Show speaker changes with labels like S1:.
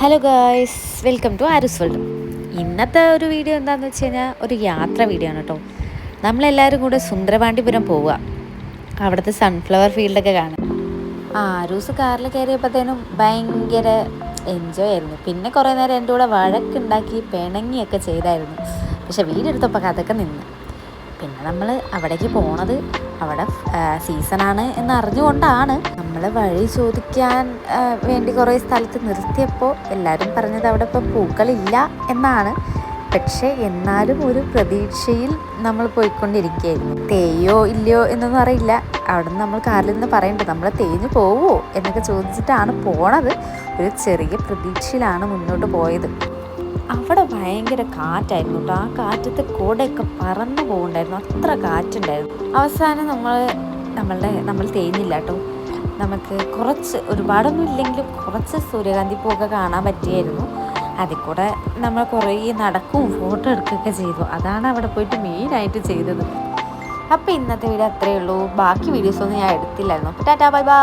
S1: Hello guys, welcome to Aaru's world. ഇന്നത്തെ ഒരു video എന്താണെന്ന് വെച്ച് കഴിഞ്ഞാൽ ഒരു യാത്ര വീഡിയോ ആണ് കേട്ടോ. നമ്മളെല്ലാവരും കൂടെ സുന്ദരപാണ്ഡിപുരം പോവുക, അവിടുത്തെ സൺഫ്ലവർ ഫീൽഡൊക്കെ കാണാം. ആരൂസ് കാറിൽ കയറിയപ്പോഴത്തേനും ഭയങ്കര എൻജോയ് ആയിരുന്നു. പിന്നെ കുറേ നേരം എൻ്റെ കൂടെ വഴക്കുണ്ടാക്കി പിണങ്ങിയൊക്കെ ചെയ്തായിരുന്നു. പക്ഷെ വീഡിയോ എടുത്തപ്പോൾ അതൊക്കെ നിന്ന്. പിന്നെ നമ്മൾ അവിടേക്ക് പോണത് അവിടെ സീസണാണ് എന്നറിഞ്ഞുകൊണ്ടാണ്. നമ്മൾ വഴി ചോദിക്കാൻ വേണ്ടി കുറേ സ്ഥലത്ത് നിർത്തിയപ്പോൾ എല്ലാവരും പറഞ്ഞത് അവിടെ ഇപ്പോൾ പൂക്കളില്ല എന്നാണ്. പക്ഷേ എന്നാലും ഒരു പ്രതീക്ഷയിൽ നമ്മൾ പോയിക്കൊണ്ടിരിക്കുകയായിരുന്നു. തേയോ ഇല്ലയോ എന്നൊന്നും അറിയില്ല. അവിടെ നിന്ന് നമ്മൾ കാറിൽ നിന്ന് പറയുന്നുണ്ട് നമ്മൾ തേഞ്ഞു പോവുമോ എന്നൊക്കെ ചോദിച്ചിട്ടാണ് പോണത്. ഒരു ചെറിയ പ്രതീക്ഷയിലാണ് മുന്നോട്ട് പോയത്. അവിടെ ഭയങ്കര കാറ്റായിരുന്നു കേട്ടോ. ആ കാറ്റത്ത് കൂടെയൊക്കെ പറന്നു പോകുന്നുണ്ടായിരുന്നു, അത്ര കാറ്റുണ്ടായിരുന്നു. അവസാനം നമ്മൾ തേഞ്ഞില്ല കേട്ടോ. നമുക്ക് കുറച്ച്, ഒരുപാടൊന്നും ഇല്ലെങ്കിലും കുറച്ച് സൂര്യകാന്തി പൂവൊക്കെ കാണാൻ പറ്റിയായിരുന്നു. അതിൽ കൂടെ നമ്മൾ കുറേ നടക്കും ഫോട്ടോ എടുക്കുകയൊക്കെ ചെയ്തു. അതാണ് അവിടെ പോയിട്ട് മെയിനായിട്ട് ചെയ്തത്. അപ്പോൾ ഇന്നത്തെ വീഡിയോ അത്രയേ ഉള്ളൂ. ബാക്കി വീഡിയോസൊന്നും ഞാൻ എടുത്തില്ലായിരുന്നു. അപ്പോൾ ടാറ്റാ, ബൈ ബൈ.